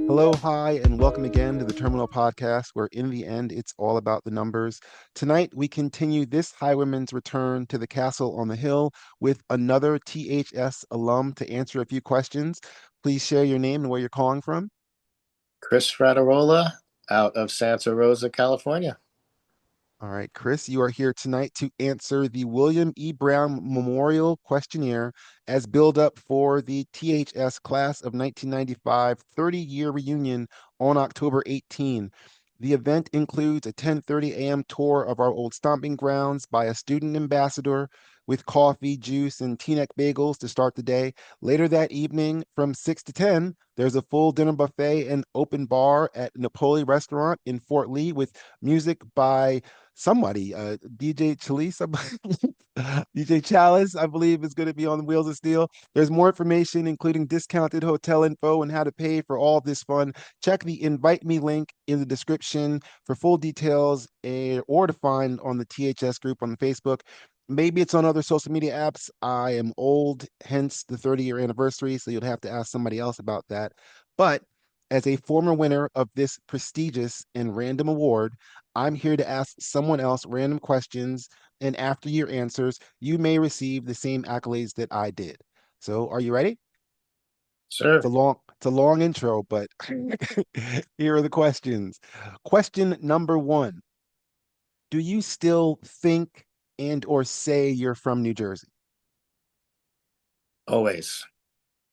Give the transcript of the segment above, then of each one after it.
Hello, hi, and welcome again to the Terminal Podcast, where in the end, it's all about the numbers. Tonight, we continue this highwayman's return to the castle on the hill with another THS alum to answer a few questions. Please share your name and where you're calling from. Chris Frattarola out of Santa Rosa, California. All right, Chris, you are here tonight to answer the William E. Brown Memorial Questionnaire as build up for the THS class of 1995 30-year reunion on October 18. The event includes a 10:30 a.m. tour of our old stomping grounds by a student ambassador with coffee, juice, and Teaneck Bagels to start the day. Later that evening, from 6 to 10, there's a full dinner buffet and open bar at Napoli Restaurant in Fort Lee with music by somebody, DJ Chalice, DJ Chalice, I believe, is going to be on Wheels of Steel. There's more information, including discounted hotel info and how to pay for all this fun. Check the Invite Me link in the description for full details or to find on the THS group on Facebook. Maybe it's on other social media apps. I am old, hence the 30-year anniversary, so you'll have to ask somebody else about that. But as a former winner of this prestigious and random award, I'm here to ask someone else random questions, and after your answers, you may receive the same accolades that I did. So, are you ready? Sure. It's a long intro, but here are the questions. Question number one. Do you still think and or say you're from New Jersey? Always. Oh,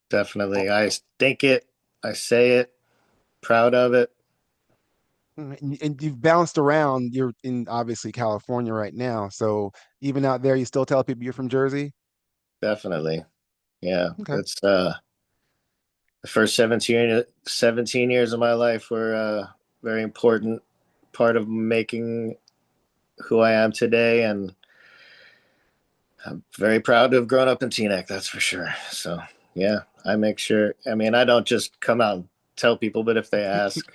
Definitely. I think it. I say it. Proud of it. and you've bounced around. You're in obviously California right now. So even out there, you still tell people you're from Jersey? Definitely. Yeah. Okay. It's the first 17 years of my life were a very important part of making who I am today. And I'm very proud to have grown up in Teaneck, that's for sure. So, yeah, I make sure. I mean, I don't just come out and tell people, but if they ask,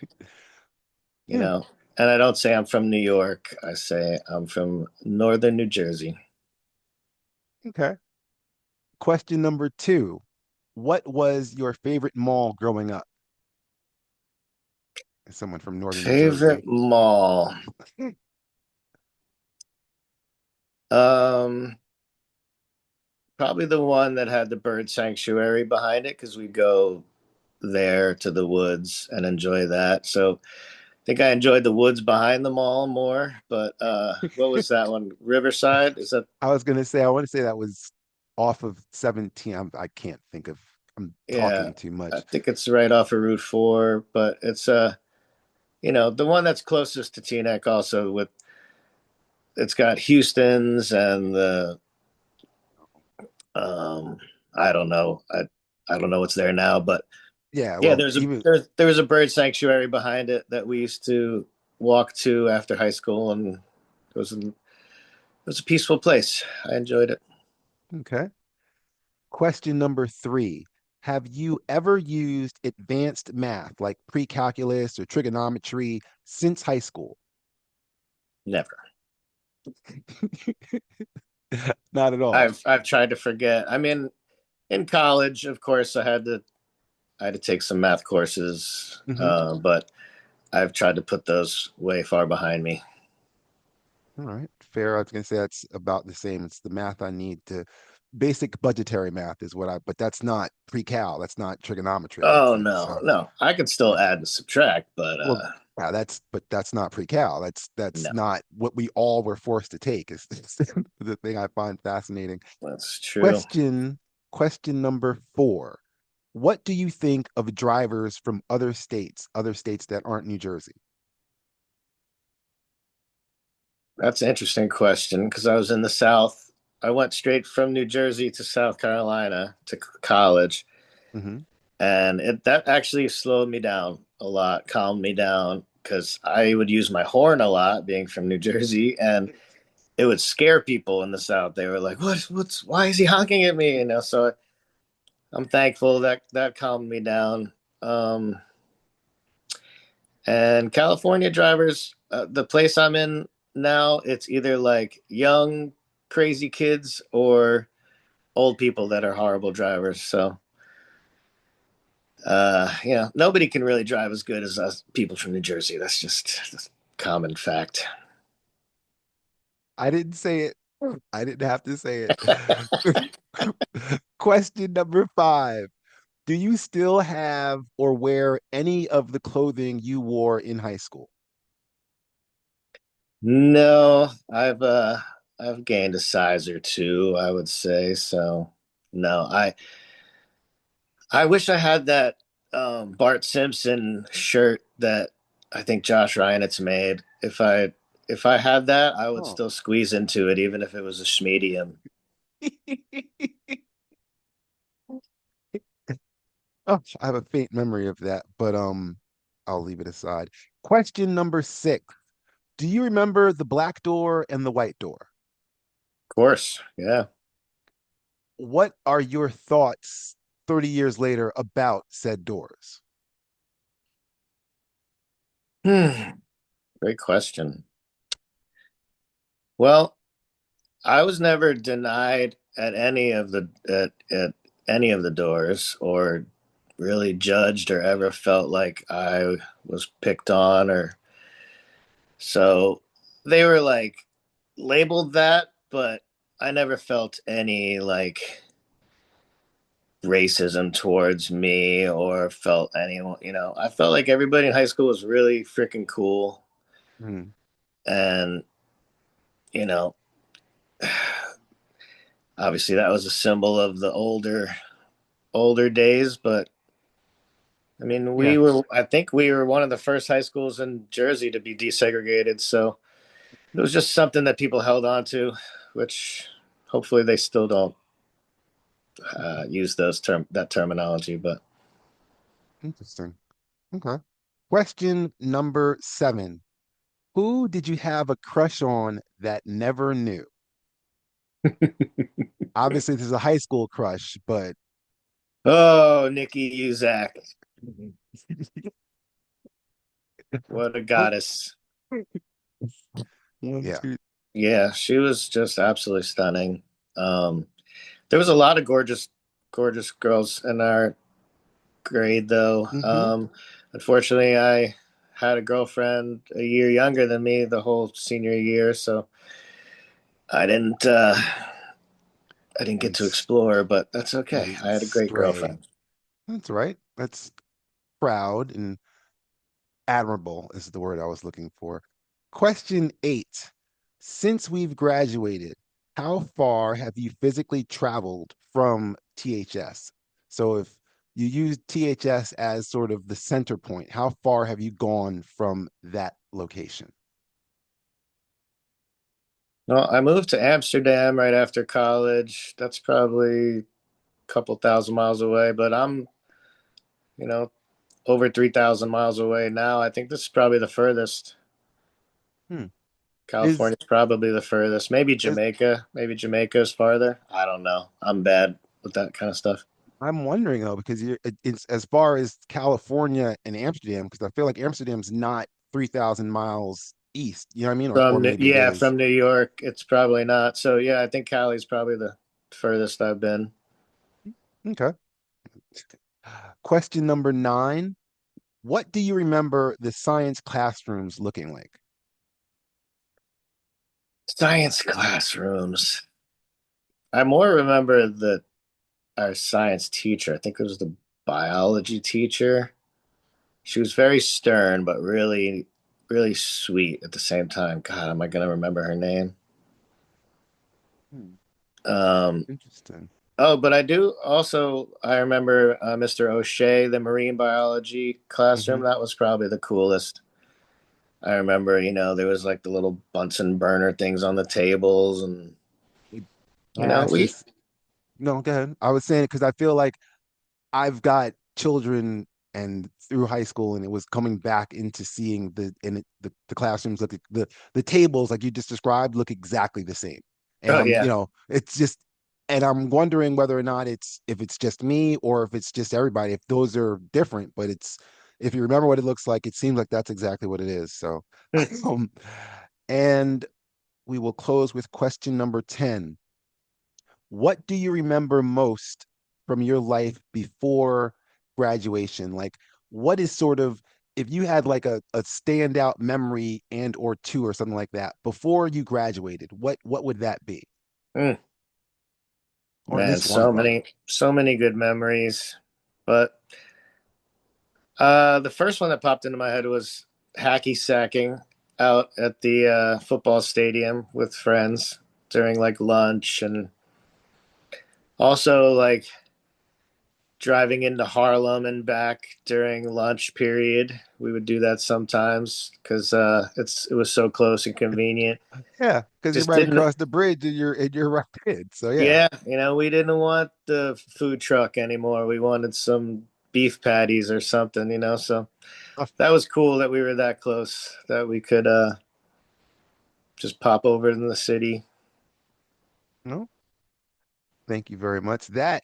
you Yeah. know. And I don't say I'm from New York. I say I'm from northern New Jersey. Okay. Question number two. What was your favorite mall growing up? As someone from northern New Favorite Jersey. mall. Um, Probably the one that had the bird sanctuary behind it because we go there to the woods and enjoy that. So I think I enjoyed the woods behind the mall more. But what was that one? Riverside? Is that? I was gonna say, I want to say that was off of 17. I can't think of, I'm Yeah, talking too I much. think it's right off of Route 4, but it's the one that's closest to Teaneck also with it's got Houston's and the um I don't know. I don't know what's there now, but Yeah, yeah, well, even there was a bird sanctuary behind it that we used to walk to after high school, and it was a peaceful place. I enjoyed it. okay. Question number three. Have you ever used advanced math like pre-calculus or trigonometry since high school? Never. Not at all. I've tried to forget. I mean, in college, of course, I had to take some math courses, Hmm. but I've tried to put those way far behind me. All right, fair. I was gonna say that's about the same. It's the math I need to basic budgetary math is what I, but that's not pre-cal. That's not trigonometry, I don't Oh think. no, So, no, I could still yeah. add and subtract, but Well, yeah, but that's not pre-cal. That's no, not what we all were forced to take. Is the thing I find fascinating. that's true. Question question number four. What do you think of drivers from other states that aren't New Jersey? That's an interesting question because I was in the South. I went straight from New Jersey to South Carolina to college, Hmm. and that actually slowed me down a lot, calmed me down because I would use my horn a lot, being from New Jersey, and it would scare people in the South. They were like, Why is he honking at me?" So I'm thankful that that calmed me down. Um, and California drivers, the place I'm in now, it's either like young, crazy kids or old people that are horrible drivers. So Nobody can really drive as good as us people from New Jersey. That's just a common fact. I didn't say it. I didn't have to say it. Question number five. Do you still have or wear any of the clothing you wore in high school? No, I've gained a size or two, I would say. So no, I wish I had that Bart Simpson shirt that I think Josh Reinitz made. If I had that, I would Oh. still squeeze into it, even if it was a medium. Oh, I have a faint memory of that, but I'll leave it aside. Question number six. Do you remember the black door and the white door? Of course, yeah. What are your thoughts 30 years later about said doors? Great question. Well, I was never denied at any of the doors or really judged or ever felt like I was picked on or so they were like labeled that, but I never felt any like racism towards me or felt anyone, I felt like everybody in high school was really freaking cool Hmm. and you know obviously that was a symbol of the older days, but I mean, Yeah. I think we were one of the first high schools in Jersey to be desegregated. So it was just something that people held on to, which hopefully they still don't use that terminology. But Interesting. Okay. Question number seven. Who did you have a crush on that never knew? Obviously, this is a high school crush, but oh, Nikki Uzak, what a goddess. one, Yeah. two. Yeah, she was just absolutely stunning. Um, there was a lot of gorgeous girls in our grade, though. Mm-hmm. Unfortunately, I had a girlfriend a year younger than me the whole senior year, so I didn't uh, I didn't get You to explore, but that's you okay. I didn't had a great stray. girlfriend. That's right. That's proud and admirable is the word I was looking for. Question eight. Since we've graduated, how far have you physically traveled from THS? So if you use THS as sort of the center point, how far have you gone from that location? Well, I moved to Amsterdam right after college. That's probably a couple thousand miles away, but I'm you know over 3,000 miles away now. I think this is probably the furthest. Hmm. Is California's probably the furthest. Maybe is Jamaica. Maybe Jamaica is farther. I don't know. I'm bad with that kind of stuff. I'm wondering though, because it's as far as California and Amsterdam, because I feel like Amsterdam's not 3,000 miles east. You know what I mean? Or maybe it is. From New York, it's probably not. So yeah, I think Cali's probably the furthest I've been. Okay. Question number nine. What do you remember the science classrooms looking like? Science classrooms. I more remember that our science teacher, I think it was the biology teacher. She was very stern, but really sweet at the same time. God, am I gonna remember her name? Hmm, Um, interesting. oh, but I remember Mr. O'Shea, the marine biology Hmm. classroom. That was probably the coolest. I remember, there was like the little Bunsen burner things on the tables, and Ask we. this. No, go ahead. I was saying it because I feel like I've got children and through high school, and it was coming back into seeing the classrooms look the tables like you just described look exactly the same. And Oh yeah, it's just and I'm wondering whether or not it's if it's just me or if it's just everybody, if those are different, but it's if you remember what it looks like, it seems like that's exactly what it is. So um and we will close with question number 10. What do you remember most from your life before graduation? Like, what is sort of, if you had like a standout memory and or two or something like that before you graduated, what would that be? Mm, Or at man, least one of them. so many good memories. But the first one that popped into my head was hacky sacking out at the football stadium with friends during like lunch, and also like driving into Harlem and back during lunch period. We would do that sometimes because it was so close and convenient. Yeah, because you're Just right didn't across the bridge and you're right in. So yeah. Yeah, we didn't want the food truck anymore. We wanted some beef patties or something, so that was cool that we were that close that we could just pop over in the city. No, thank you very much. That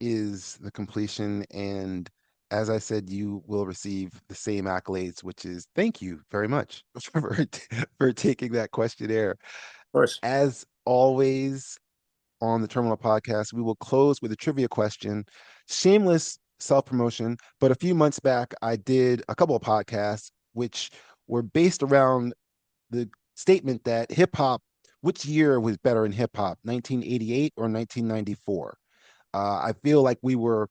is the completion. And as I said, you will receive the same accolades, which is thank you very much for taking that questionnaire. Of course. As always on the Terminal Podcast, we will close with a trivia question. Shameless self-promotion, but a few months back, I did a couple of podcasts which were based around the statement that hip hop, which year was better in hip hop, 1988 or 1994? I feel like we were,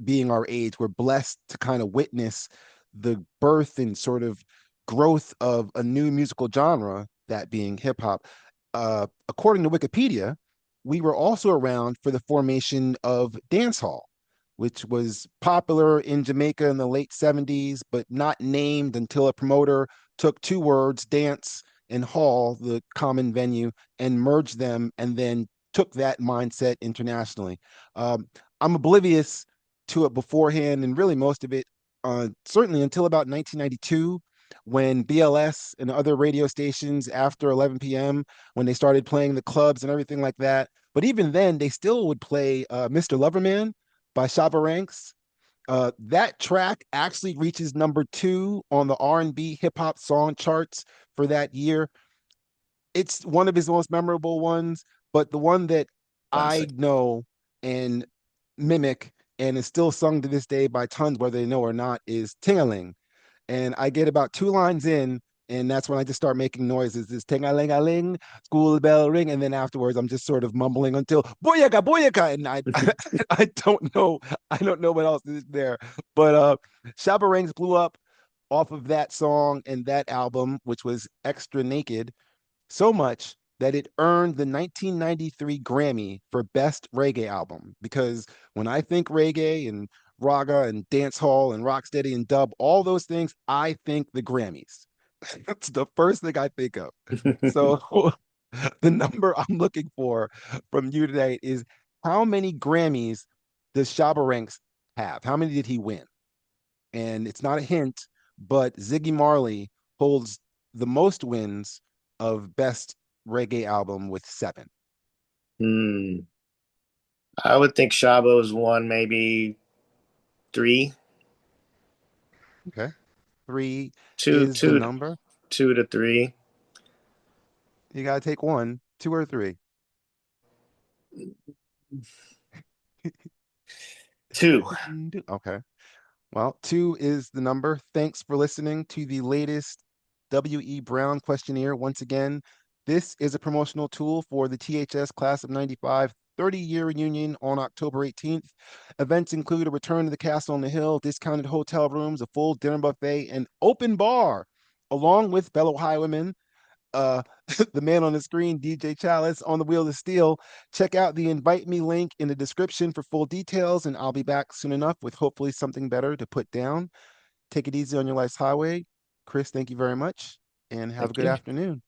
being our age, we're blessed to kind of witness the birth and sort of growth of a new musical genre, that being hip hop. According to Wikipedia, we were also around for the formation of dancehall, which was popular in Jamaica in the late 70s, but not named until a promoter took two words, dance and hall, the common venue, and merged them and then took that mindset internationally. I'm oblivious to it beforehand, and really most of it, certainly until about 1992, when BLS and other radio stations after 11 p.m., when they started playing the clubs and everything like that. But even then, they still would play Mr. Loverman by Shabba Ranks. That track actually reaches number two on the R&B hip hop song charts for that year. It's one of his most memorable ones, but the one that I Classic. know and mimic and is still sung to this day by tons, whether they know or not, is Tingaling. And I get about two lines in, and that's when I just start making noises. This ting-a-ling-a-ling, school bell ring, and then afterwards I'm just sort of mumbling until booyaka, booyaka, and I don't know what else is there. But Shabba Ranks blew up off of that song and that album, which was Extra Naked, so much that it earned the 1993 Grammy for Best Reggae Album. Because when I think reggae and raga and dance hall and rocksteady and dub, all those things, I think the Grammys. That's the first thing I think of. So the number I'm looking for from you today is, how many Grammys does Shabba Ranks have? How many did he win? And it's not a hint, but Ziggy Marley holds the most wins of best reggae album with seven. Hmm. I would think Shabo's won maybe three, Okay. Three two, is the two, number. 2 to 3. You got to take one, two, or three. 2. Okay. Well, two is the number. Thanks for listening to the latest W.E. Brown questionnaire. Once again, this is a promotional tool for the THS Class of 95 30-year reunion on October 18th. Events include a return to the Castle on the Hill, discounted hotel rooms, a full dinner buffet, and open bar, along with fellow highwaymen, uh, the man on the screen, DJ Chalice, on the wheel of steel. Check out the invite me link in the description for full details, and I'll be back soon enough with hopefully something better to put down. Take it easy on your life's highway. Chris, thank you very much, and have a Thank good you. afternoon.